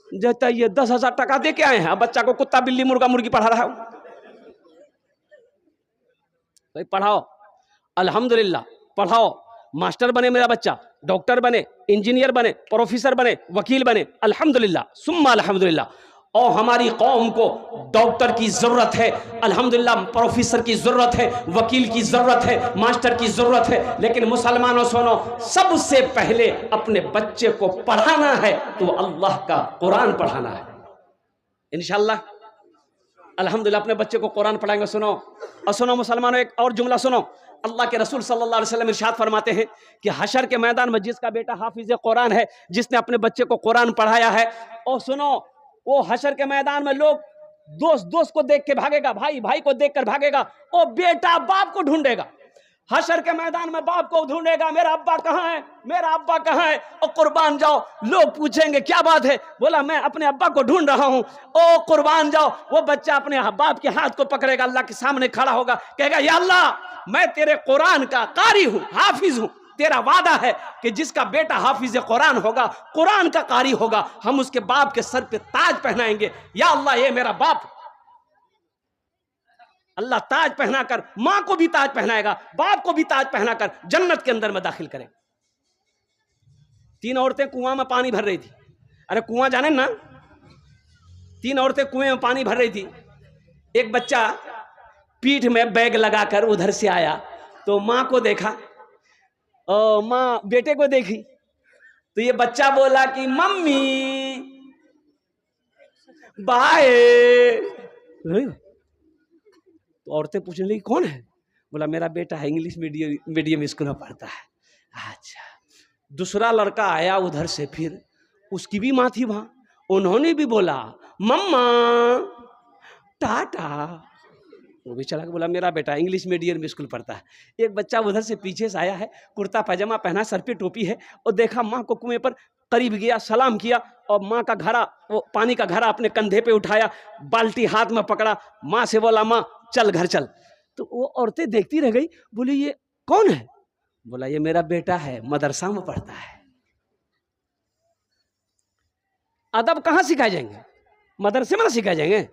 जैसा ये 10,000 टका दे के आए हैं, बच्चा को कुत्ता बिल्ली मुर्गा मुर्गी पढ़ा रहा हूं। भाई पढ़ाओ, अल्हम्दुलिल्लाह पढ़ाओ, मास्टर बने मेरा बच्चा, डॉक्टर बने, इंजीनियर बने, प्रोफेसर बने, वकील बने, अल्हम्दुलिल्लाह सुम्मा अल्हम्दुलिल्लाह। और हमारी कौम को डॉक्टर की ज़रूरत है, अल्हम्दुलिल्लाह प्रोफेसर की ज़रूरत है, वकील की ज़रूरत है, मास्टर की ज़रूरत है। लेकिन मुसलमानों सुनो, सबसे पहले अपने बच्चे को पढ़ाना है तो अल्लाह का कुरान पढ़ाना है। इंशाअल्लाह अल्हम्दुलिल्लाह अपने बच्चे को कुरान पढ़ाएंगे। सुनो और सुनो मुसलमानों, एक और जुमला सुनो। अल्लाह के रसूल सल्लल्लाहु अलैहि वसल्लम इरशाद फरमाते हैं कि हशर के मैदान में जिसका बेटा हाफिज कुरान है, जिसने अपने बच्चे को कुरान पढ़ाया है, और सुनो वो हशर के मैदान में लोग दोस्त दोस्त को देख के भागेगा, भाई भाई को देख कर भागेगा, और बेटा बाप को ढूंढेगा। हशर के मैदान में बाप को ढूंढेगा, मेरा अब्बा कहाँ है, मेरा अब्बा कहाँ है। और कुर्बान जाओ, लोग पूछेंगे क्या बात है, बोला मैं अपने अब्बा को ढूंढ रहा हूं। ओ कुर्बान जाओ, वो बच्चा अपने बाप के हाथ को पकड़ेगा, अल्लाह के सामने खड़ा होगा, कहेगा या अल्लाह मैं तेरे कुरान का कारी हूं, हाफिज हूं। तेरा वादा है कि जिसका बेटा हाफिज कुरान होगा, कुरान का कारी होगा, हम उसके बाप के सर पे ताज पहनाएंगे। या अल्लाह ये मेरा बाप, अल्लाह ताज पहनाकर मां को भी ताज पहनाएगा, बाप को भी ताज पहनाकर जन्नत के अंदर में दाखिल करें। 3 औरतें कुआं में पानी भर रही थी। अरे कुआं जाने ना, 3 औरतें कुएं में पानी भर रही थी। एक बच्चा पीठ में बैग लगाकर उधर से आया तो मां को देखा, और मां बेटे को देखी, तो ये बच्चा बोला कि मम्मी बाय। तो औरतें पूछने लगी कौन है, बोला मेरा बेटा है, इंग्लिश मीडियम स्कूल में पढ़ता है। अच्छा, दूसरा लड़का आया उधर से, फिर उसकी भी माँ थी वहां, उन्होंने भी बोला मम्मा टाटा। वो भी चला के बोला मेरा बेटा इंग्लिश मीडियम स्कूल पढ़ता है। एक बच्चा उधर से पीछे से आया है, कुर्ता पैजामा पहना, सर पे टोपी है, और देखा माँ को कुएं पर, करीब गया, सलाम किया, और माँ का घड़ा, वो पानी का घड़ा अपने कंधे पे उठाया, बाल्टी हाथ में पकड़ा, माँ से बोला माँ चल घर चल। तो वो औरतें देखती रह गई, बोली ये कौन है, बोला ये मेरा बेटा है, मदरसा में पढ़ता है। अदब कहाँ सिखाए जाएंगे, मदरसे में ना सिखाए जाएंगे।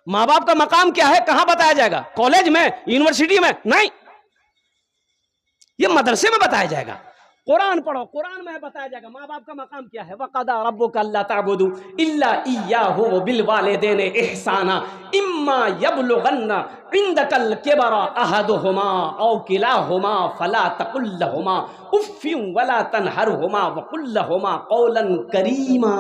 माँ बाप का मकाम क्या है, कहां बताया जाएगा, कॉलेज में, यूनिवर्सिटी में नहीं, ये मदरसे में बताया जाएगा। कुरान पढ़ो, कुरान में बताया जाएगा माँ बाप का मकाम क्या है। वक़दा रब्बुका अल्ला ताबुदू इल्ला इय्याहु व बिल वालिदैनि इहसाना इम्मा यबलुगन्ना इंदकल किबरा अहदुहुमा औ किलाहुमा फला तकुल लहुमा उफ्फिन वला तनहरहुमा व कुल लहुमा कौलन करीमा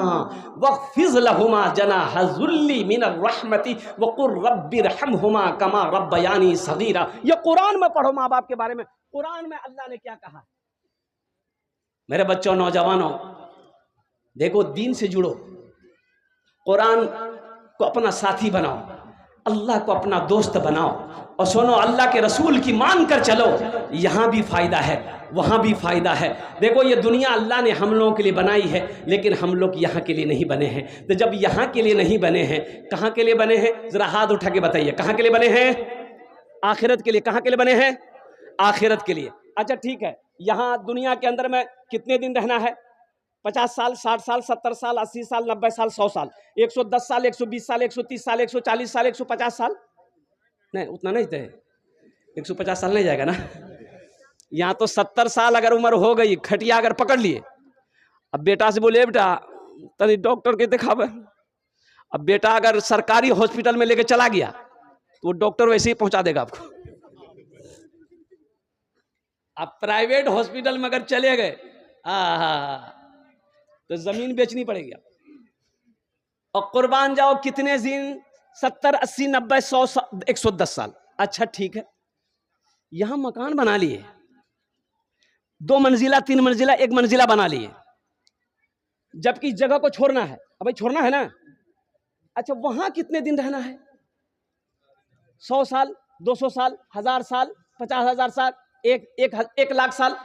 वख्फिज़ लहुमा जनाह ज़ुल्ली मिनर रहमति व कुर रब्बिरहमहुमा कमा रब्बयानी सगीरा। ये कुरान में पढ़ो माँ बाप के बारे में। कुरान में अल्लाह ने क्या कहा। मेरे बच्चों, नौजवानों, देखो दीन से जुड़ो, कुरान को अपना साथी बनाओ, अल्लाह को अपना दोस्त बनाओ, और सुनो अल्लाह के रसूल की मान कर चलो। यहाँ भी फायदा है, वहाँ भी फायदा है। देखो ये दुनिया अल्लाह ने हम लोगों के लिए बनाई है, लेकिन हम लोग यहाँ के लिए नहीं बने हैं। तो जब यहाँ के लिए नहीं बने हैं, कहाँ के लिए बने हैं, जरा हाथ उठा के बताइए, कहाँ के लिए बने हैं। आखिरत के लिए। कहाँ के लिए बने हैं, आखिरत के लिए। अच्छा ठीक है, यहाँ दुनिया के अंदर में कितने दिन रहना है, 50 साल, 60 साल, 70 साल, 80 साल, 90 साल, 100 साल, 110 साल, 120 साल, 130 साल, 140 साल, 150 साल, नहीं उतना नहीं थे, 150 साल नहीं जाएगा ना। यहाँ तो 70 साल अगर उम्र हो गई, खटिया अगर पकड़ लिए, अब बेटा से बोले बेटा तनी डॉक्टर के दिखावे, अब बेटा अगर सरकारी हॉस्पिटल में लेके चला गया तो वो डॉक्टर वैसे ही पहुंचा देगा आपको। आप प्राइवेट हॉस्पिटल में अगर चले गए तो जमीन बेचनी पड़ेगी। और कुर्बान जाओ कितने दिन, 70, 80, 90, 100, 110 साल। अच्छा ठीक है, यहां मकान बना लिए, 2 मंजिला, 3 मंजिला, 1 मंजिला बना लिए, जबकि इस जगह को छोड़ना है। अब छोड़ना है ना। अच्छा वहां कितने दिन रहना है, 100 साल, 200 साल, 1000 साल, 50,000 साल, 1 लाख साल,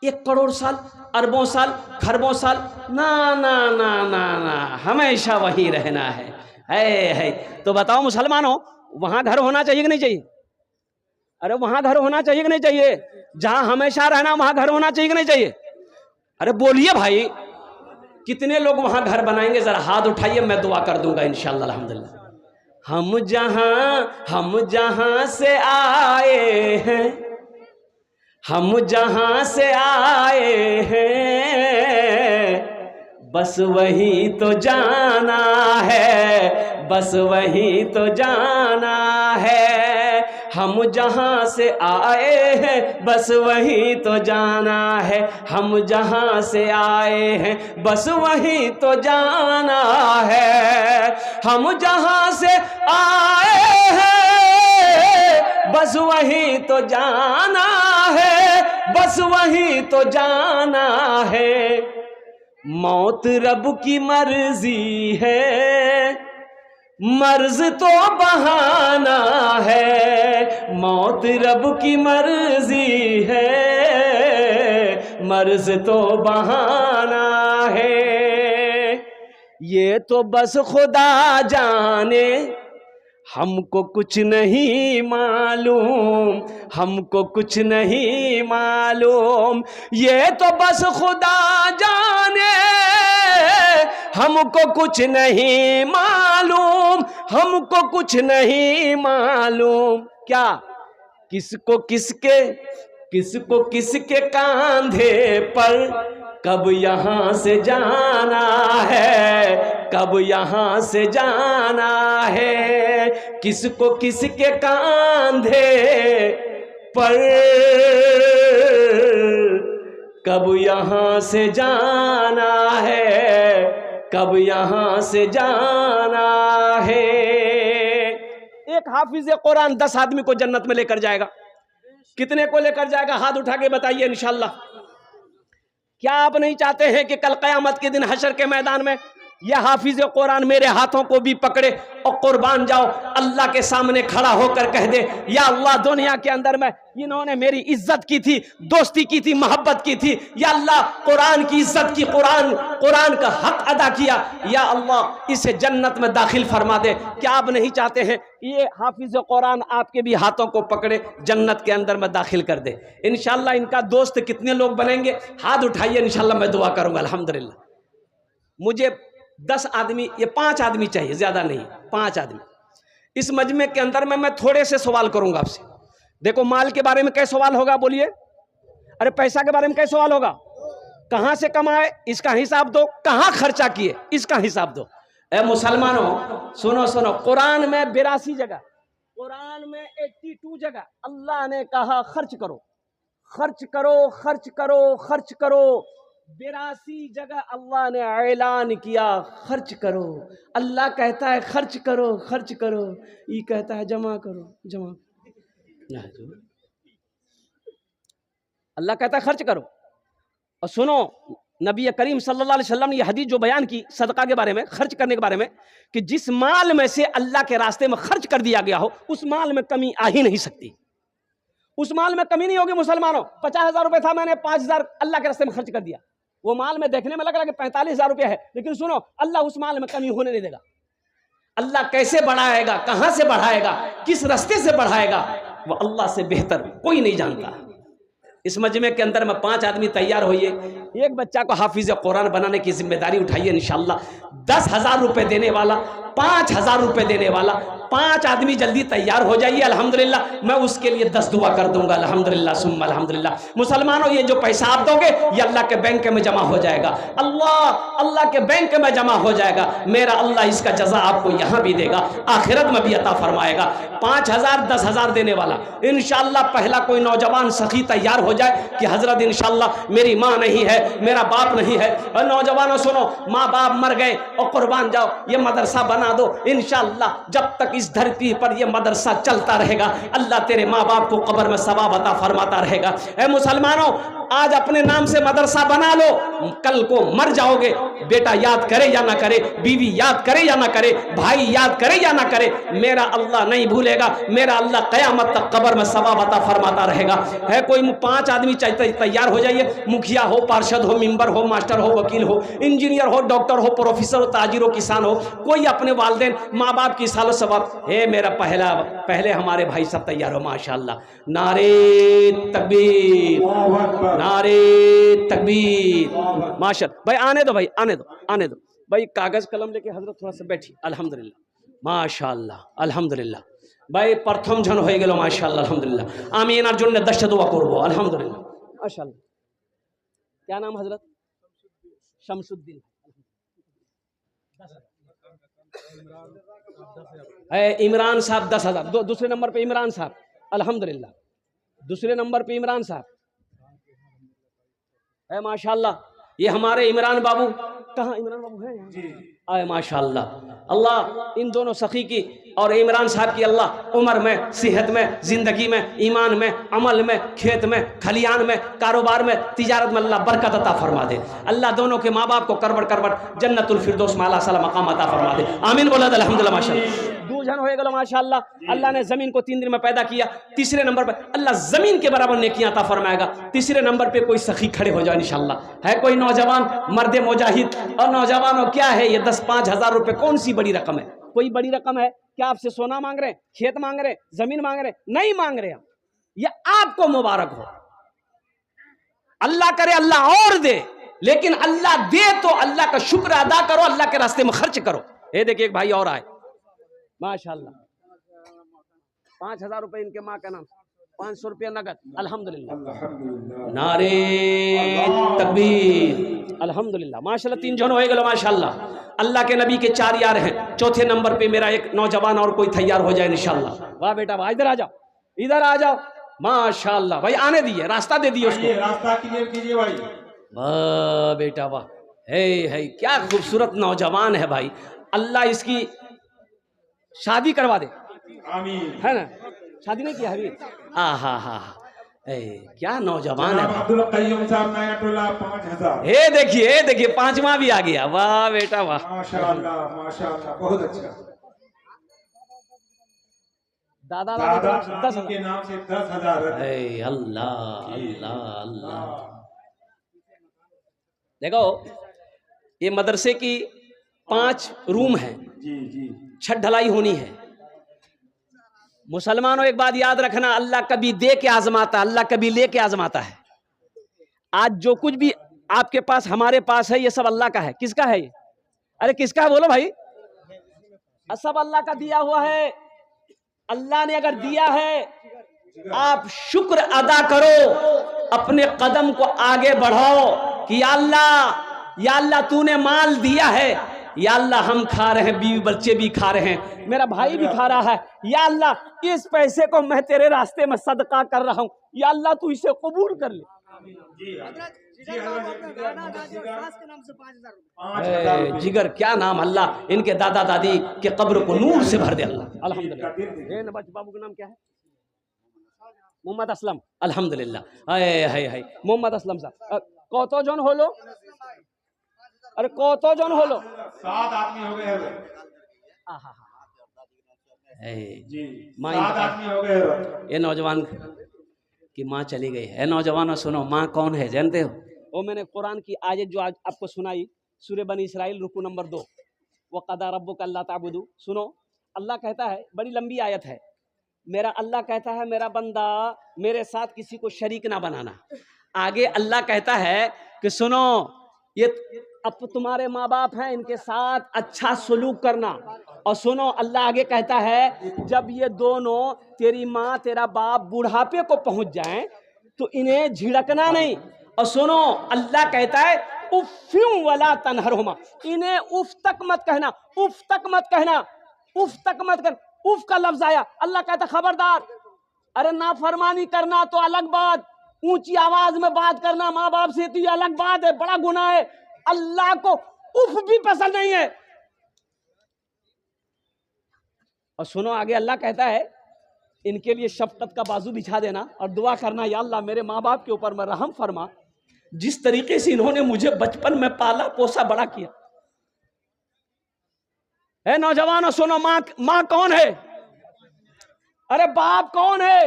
1 करोड़ साल, अरबों साल, खरबों साल, ना ना ना ना ना, हमेशा वहीं रहना है। तो बताओ मुसलमानों, वहां घर होना चाहिए कि नहीं चाहिए। अरे वहां घर होना चाहिए कि नहीं चाहिए, जहां हमेशा रहना वहां घर होना चाहिए कि नहीं चाहिए। अरे बोलिए भाई, कितने लोग वहां घर बनाएंगे, जरा हाथ उठाइए, मैं दुआ कर दूंगा इंशाअल्लाह अल्हम्दुलिल्लाह। हम जहां से आए हैं, हम जहां से आए हैं, बस वही तो जाना है, बस वही तो जाना है। हम जहां से आए हैं, बस वही तो जाना है। हम जहां से आए हैं, बस वही तो जाना है। हम जहां से आए हैं, बस वही तो जाना है, बस वही तो जाना है। मौत रब की मर्जी है, मर्ज तो बहाना है। मौत रब की मर्जी है, मर्ज तो बहाना है। ये तो बस खुदा जाने, हमको कुछ नहीं मालूम, हमको कुछ नहीं मालूम। ये तो बस खुदा जाने, हमको कुछ नहीं मालूम, हमको कुछ नहीं मालूम। क्या किसको किसके कांधे पर कब यहाँ से जाना है, कब यहाँ से जाना है। किसको किसके कांधे पर कब यहाँ से जाना है, कब यहाँ से जाना है। एक हाफिज कुरान 10 आदमी को जन्नत में लेकर जाएगा। कितने को लेकर जाएगा? हाथ उठा के बताइए इंशाल्लाह। क्या आप नहीं चाहते हैं कि कल क़यामत के दिन हशर के मैदान में यह हाफिज कुरान मेरे हाथों को भी पकड़े और कुर्बान जाओ, अल्लाह के सामने खड़ा होकर कह दे, या अल्लाह दुनिया के अंदर में इन्होंने मेरी इज्जत की थी, दोस्ती की थी, मोहब्बत की थी, या अल्लाह कुरान की इज्जत की, कुरान का हक अदा किया, या अल्लाह इसे जन्नत में दाखिल फरमा दे। क्या आप नहीं चाहते हैं ये हाफिज कुरान आपके भी हाथों को पकड़े जन्नत के अंदर में दाखिल कर दे? इंशाल्लाह इनका दोस्त कितने लोग बनेंगे? हाथ उठाइए, इंशाल्लाह मैं दुआ करूंगा। अल्हम्दुलिल्लाह। मुझे 10 आदमी, ये 5 आदमी चाहिए, ज्यादा नहीं, 5 आदमी। इस मजमे के अंदर में मैं थोड़े से सवाल करूंगा आपसे। देखो, माल के बारे में क्या सवाल होगा? बोलिए। अरे पैसा के बारे में क्या सवाल होगा? कहां से कमाए इसका हिसाब दो, कहां खर्चा किए इसका हिसाब दो। ए मुसलमानों, सुनो सुनो, कुरान में 82 जगह, कुरान में 82 जगह अल्लाह ने कहा खर्च करो, खर्च करो, खर्च करो, खर्च करो। 82 जगह अल्लाह ने ऐलान किया खर्च करो। अल्लाह कहता है खर्च करो, खर्च करो, ये कहता है जमा करो, जमा। अल्लाह कहता है खर्च करो। और सुनो, नबी करीम सल्लल्लाहु अलैहि वसल्लम ने यह हदीस जो बयान की सदका के बारे में, खर्च करने के बारे में, कि जिस माल में से अल्लाह के रास्ते में खर्च कर दिया गया हो, उस माल में कमी आ ही नहीं सकती। उस माल में कमी नहीं होगी। मुसलमानों, 50,000 रुपए था, मैंने 5,000 अल्लाह के रास्ते में खर्च कर दिया। वो माल में देखने में लग रहा है कि 45,000 रुपया है, लेकिन सुनो, अल्लाह उस माल में कमी होने नहीं देगा। अल्लाह कैसे बढ़ाएगा, कहां से बढ़ाएगा, किस रास्ते से बढ़ाएगा, वो अल्लाह से बेहतर कोई नहीं जानता। इस मजमे के अंदर में 5 आदमी तैयार होइए। एक बच्चा को हाफिज कुरान बनाने की जिम्मेदारी उठाइए इंशाल्लाह। 10,000 रुपए देने वाला, 5,000 रुपए देने वाला, 5 आदमी जल्दी तैयार हो जाइए। अल्हम्दुलिल्लाह, मैं उसके लिए 10 दुआ कर दूंगा। अल्हम्दुलिल्लाह सुम्मा अल्हम्दुलिल्लाह। मुसलमानों, ये जो पैसा आप दोगे ये अल्लाह के बैंक में जमा हो जाएगा। अल्लाह के बैंक में जमा हो जाएगा। मेरा अल्लाह इसका जजा आपको यहाँ भी देगा, आखिरत में भी अता फरमाएगा। 5,000 10,000 देने वाला इंशाल्लाह पहला कोई नौजवान सखी तैयार हो जाए कि हजरत इंशाल्लाह मेरी माँ नहीं है, मेरा बाप नहीं है। और नौजवानों सुनो, माँ बाप मर गए और कुर्बान जाओ, ये मदरसा बना दो। इंशाल्लाह जब तक इस धरती पर ये मदरसा चलता रहेगा, अल्लाह तेरे माँ बाप को कब्र में सवाब अता फरमाता रहेगा। ऐ मुसलमानों, आज अपने नाम से मदरसा बना लो, कल को मर जाओगे, बेटा याद करे या ना करे, बीवी याद करे या ना करे, भाई याद करे या ना करे, मेरा अल्लाह नहीं भूलेगा। मेरा अल्लाह कयामत तक कब्र में सवाब अता फरमाता रहेगा। है कोई 5 आदमी चाहिए, तैयार हो जाइए। मुखिया हो, पार्षद हो, मेंबर हो, मास्टर हो, वकील हो, इंजीनियर हो, डॉक्टर हो, प्रोफेसर हो, ताजिर हो, किसान हो, कोई अपने वालिदैन माँ बाप की सालो सवाब। हे मेरा पहले हमारे भाई सब तैयार हो माशाअल्लाह। नारे तकबीर, नारे तकबीर, माशाअल्लाह। भाई आने दो, भाई आने दो, आने दो भाई। कागज कलम लेके हजरत थोड़ा सा बैठी। अल्हम्दुलिल्लाह, माशाल्लाह अल्हम्दुलिल्लाह भाई प्रथम जन हो गेल माशाल्लाह अल्हम्दुलिल्लाह আমি এনার জন্য 10টা দোয়া করব আলহামদুলিল্লাহ माशाल्लाह क्या नाम हजरत शमसुद्दीन इमरान साहब 10,000 दूसरे नंबर पे इमरान साहब अल्हम्दुलिल्लाह दूसरे नंबर पे इमरान साहब है माशाल्लाह ये हमारे इमरान बाबू कहाँ इमरान बाबू है आए माशाल्लाह अल्लाह इन दोनों सखी की और इमरान साहब की अल्लाह उम्र में सेहत में ज़िंदगी में ईमान में अमल में खेत में खलियान में कारोबार में तिजारत में अल्लाह बरकत अता फरमा दे अल्लाह दोनों के माँ बाप को करबट करबट जन्नतुल फिरदौस में अल्लाह सला मकाम अता फरमा दे आमीन बोला अल्हम्दुलिल्लाह माशाल्लाह दो जन हो गए माशाल्लाह अल्लाह ने ज़मीन को 3 दिन में पैदा किया तीसरे नंबर पर अल्लाह ज़मीन के बराबर नेकियां अता फरमाएगा तीसरे नंबर पे कोई सखी खड़े हो जाए इंशाल्लाह है कोई नौजवान मर्द मुजाहिद और नौजवानों क्या है ये 10-5 हज़ार रुपये कौन सी बड़ी रकम है कोई बड़ी रकम है क्या आपसे सोना मांग रहे हैं खेत मांग रहे हैं जमीन मांग रहे हैं नहीं मांग रहे हम ये आपको मुबारक हो अल्लाह करे अल्लाह और दे लेकिन अल्लाह दे तो अल्लाह का शुक्र अदा करो अल्लाह के रास्ते में खर्च करो ये देखिए एक भाई और आए माशाल्लाह 5,000 रुपए इनके माँ का नाम 500 रुपया नगद अल्हम्दुलिल्लाह नारे तकबीर अल्हम्दुलिल्लाह माशाल्लाह 3 जन हो गए माशाल्लाह अल्लाह के नबी के 4 यार हैं चौथे नंबर पे मेरा एक नौजवान और कोई तैयार हो जाए इंशाल्लाह वाह बेटा वाह इधर आ जाओ माशाल्लाह भाई आने दिए रास्ता दे दिए उसको रास्ता क्लियर कीजिए भाई वाह बेटा वाह है क्या खूबसूरत नौजवान है भाई अल्लाह इसकी शादी करवा दे आमीन है ना शादी नहीं किया अभी हा क्या नौजवान है अब्दुल कय्यूम साहब नया टोला 5,000 ये देखिए पांचवा भी आ गया वाह बेटा वाह माशाल्लाह बहुत अच्छा दादा के नाम से 10,000 अल्लाह अल्लाह अल्लाह देखो ये मदरसे की 5 रूम है जी छत ढलाई होनी है मुसलमानों एक बात याद रखना अल्लाह कभी दे के आजमाता अल्लाह कभी ले के आजमाता है आज जो कुछ भी आपके पास हमारे पास है ये सब अल्लाह का है किसका है ये अरे किसका है बोलो भाई सब अल्लाह का दिया हुआ है अल्लाह ने अगर दिया है आप शुक्र अदा करो अपने कदम को आगे बढ़ाओ कि या अल्लाह तूने माल दिया है या अल्लाह हम खा रहे हैं बीवी बच्चे भी खा रहे हैं मेरा भाई भी खा रहा है या अल्लाह इस पैसे को मैं तेरे रास्ते में सदका कर रहा हूँ या अल्लाह तू इसे कबूल कर ले जिगर क्या नाम अल्लाह इनके दादा दादी के कब्र को नूर से भर दे अल्लाह अल्हम्दुलिल्लाह बाबू का नाम क्या है मोहम्मद असलम अल्हम्दुलिल्लाह है मोहम्मद असलम साहब कत जन हलो अरे कत जन हलो 7 आदमी हो गए जी 7 आदमी हो गए ये नौजवान की माँ चली गई है नौजवानों सुनो माँ कौन है जानते हो वो मैंने कुरान की आयत जो आज आपको सुनाई सूरह बनी इसराइल रुकू नंबर 2 वक़दा रब्बुका अल्ला ताबुदू सुनो अल्लाह कहता है बड़ी लंबी आयत है मेरा अल्लाह कहता है मेरा बंदा मेरे साथ किसी को शरीक ना बनाना आगे अल्लाह कहता है कि सुनो ये अब तुम्हारे माँ बाप हैं इनके साथ अच्छा सलूक करना और सुनो अल्लाह आगे कहता है जब ये दोनों तेरी माँ तेरा बाप बुढ़ापे को पहुंच जाएं तो इन्हें झिड़कना नहीं और सुनो अल्लाह कहता है उफ़्फ़ियों वला तनहरहुमा इन्हें उफ तक मत कहना उफ तक मत कहना उफ तक मत कर उफ का लफ्ज आया अल्लाह कहता खबरदार अरे नाफरमानी करना तो अलग बात ऊंची आवाज में बात करना माँ बाप से तो ये अलग बात है बड़ा गुनाह है अल्लाह को उफ भी पसंद नहीं है और सुनो आगे अल्लाह कहता है इनके लिए शफकत का बाजू बिछा देना और दुआ करना या अल्लाह मेरे माँ बाप के ऊपर में रहम फरमा जिस तरीके से इन्होंने मुझे बचपन में पाला पोसा बड़ा किया है नौजवानों सुनो माँ कौन है अरे बाप कौन है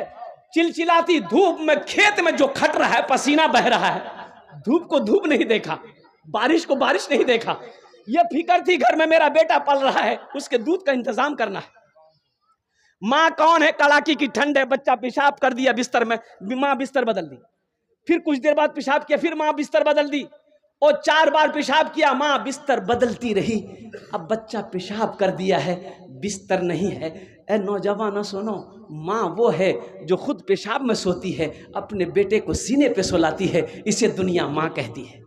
चिलचिलाती धूप में खेत में जो खट रहा है पसीना बह रहा है धूप को धूप नहीं देखा बारिश को बारिश नहीं देखा ये फिक्र थी घर में मेरा बेटा पल रहा है उसके दूध का इंतजाम करना है माँ कौन है कड़ाकी की ठंड है बच्चा पेशाब कर दिया बिस्तर में माँ बिस्तर बदल दी फिर कुछ देर बाद पेशाब किया फिर माँ बिस्तर बदल दी और 4 बार पेशाब किया, माँ बिस्तर बदलती रही। अब बच्चा पेशाब कर दिया है, बिस्तर नहीं है। ए नौजवान सुनो, माँ वो है जो खुद पेशाब में सोती है, अपने बेटे को सीने पे सुलाती है, इसे दुनिया माँ कहती है।